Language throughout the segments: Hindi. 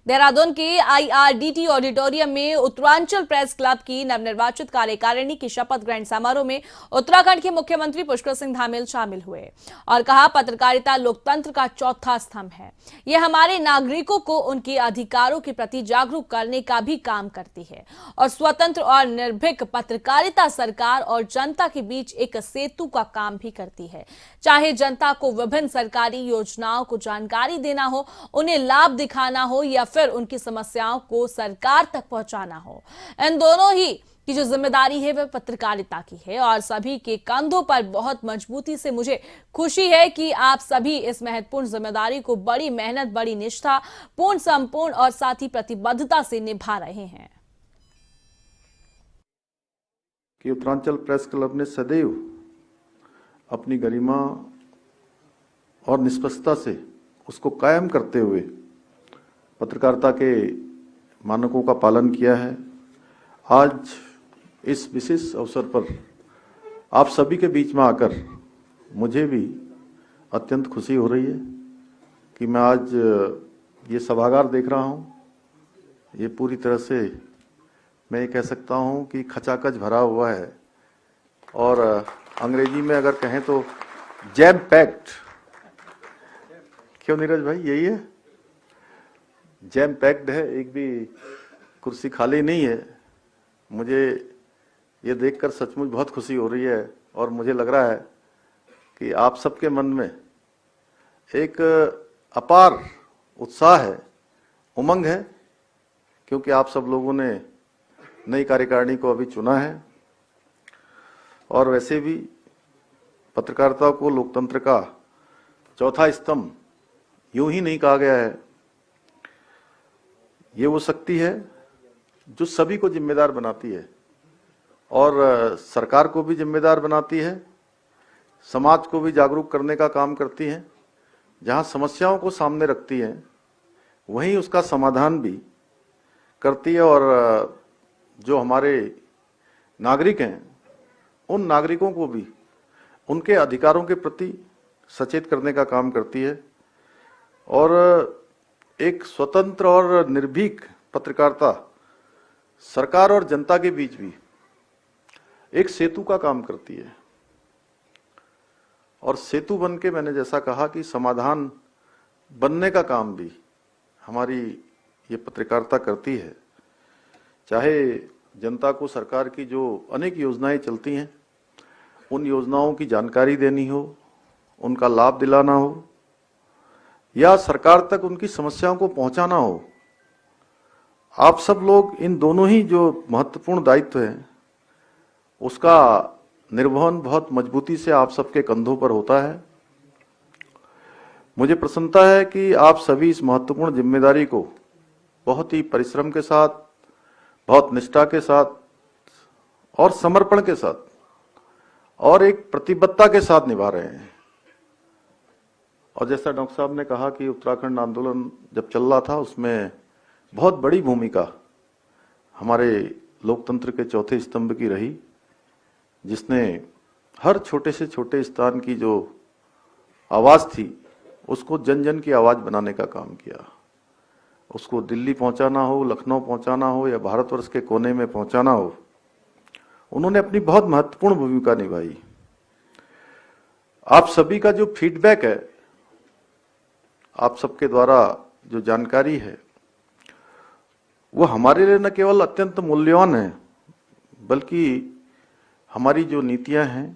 देहरादून के आईआरडीटी ऑडिटोरियम में उत्तरांचल प्रेस क्लब की नवनिर्वाचित कार्यकारिणी की शपथ ग्रहण समारोह में उत्तराखंड के मुख्यमंत्री पुष्कर सिंह धामील शामिल हुए और कहा, पत्रकारिता लोकतंत्र का चौथा स्तंभ है। यह हमारे नागरिकों को उनके अधिकारों के प्रति जागरूक करने का भी काम करती है और स्वतंत्र और निर्भीक पत्रकारिता सरकार और जनता के बीच एक सेतु का काम भी करती है। चाहे जनता को विभिन्न सरकारी योजनाओं को जानकारी देना हो, उन्हें लाभ दिखाना हो या फिर उनकी समस्याओं को सरकार तक पहुंचाना हो, इन दोनों ही की जो जिम्मेदारी है वह पत्रकारिता की है और सभी के कंधों पर बहुत मजबूती से मुझे खुशी है कि आप सभी इस महत्वपूर्ण जिम्मेदारी को बड़ी मेहनत, बड़ी निष्ठा, पूर्ण, संपूर्ण और साथ ही प्रतिबद्धता से निभा रहे हैं। कि उत्तरांचल प्रेस क्लब ने सदैव अपनी गरिमा और निष्पक्षता से उसको कायम करते हुए पत्रकारिता के मानकों का पालन किया है। आज इस विशेष अवसर पर आप सभी के बीच में आकर मुझे भी अत्यंत खुशी हो रही है कि मैं आज ये सभागार देख रहा हूँ। ये पूरी तरह से मैं ये कह सकता हूँ कि खचाखच भरा हुआ है और अंग्रेजी में अगर कहें तो जैम पैक्ड। क्यों नीरज भाई, यही है, जैम पैक्ड है, एक भी कुर्सी खाली नहीं है। मुझे ये देखकर सचमुच बहुत खुशी हो रही है और मुझे लग रहा है कि आप सबके मन में एक अपार उत्साह है, उमंग है, क्योंकि आप सब लोगों ने नई कार्यकारिणी को अभी चुना है। और वैसे भी पत्रकारिता को लोकतंत्र का चौथा स्तंभ यूं ही नहीं कहा गया है। ये वो शक्ति है जो सभी को जिम्मेदार बनाती है और सरकार को भी जिम्मेदार बनाती है, समाज को भी जागरूक करने का काम करती है। जहां समस्याओं को सामने रखती है वहीं उसका समाधान भी करती है और जो हमारे नागरिक हैं उन नागरिकों को भी उनके अधिकारों के प्रति सचेत करने का काम करती है और एक स्वतंत्र और निर्भीक पत्रकारिता सरकार और जनता के बीच भी एक सेतु का काम करती है। और सेतु बन के, मैंने जैसा कहा कि समाधान बनने का काम भी हमारी ये पत्रकारिता करती है। चाहे जनता को सरकार की जो अनेक योजनाएं चलती हैं उन योजनाओं की जानकारी देनी हो, उनका लाभ दिलाना हो या सरकार तक उनकी समस्याओं को पहुंचाना हो, आप सब लोग इन दोनों ही जो महत्वपूर्ण दायित्व हैं उसका निर्वहन बहुत मजबूती से आप सबके कंधों पर होता है। मुझे प्रसन्नता है कि आप सभी इस महत्वपूर्ण जिम्मेदारी को बहुत ही परिश्रम के साथ, बहुत निष्ठा के साथ और समर्पण के साथ और एक प्रतिबद्धता के साथ निभा रहे हैं। और जैसा डॉक्टर साहब ने कहा कि उत्तराखंड आंदोलन जब चल रहा था उसमें बहुत बड़ी भूमिका हमारे लोकतंत्र के चौथे स्तंभ की रही, जिसने हर छोटे से छोटे स्थान की जो आवाज़ थी उसको जन जन की आवाज़ बनाने का काम किया। उसको दिल्ली पहुंचाना हो, लखनऊ पहुंचाना हो या भारतवर्ष के कोने में पहुंचाना हो, उन्होंने अपनी बहुत महत्वपूर्ण भूमिका निभाई। आप सभी का जो फीडबैक है, आप सबके द्वारा जो जानकारी है, वो हमारे लिए न केवल अत्यंत मूल्यवान है बल्कि हमारी जो नीतियां हैं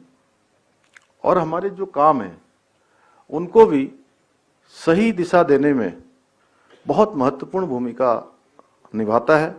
और हमारे जो काम हैं उनको भी सही दिशा देने में बहुत महत्वपूर्ण भूमिका निभाता है।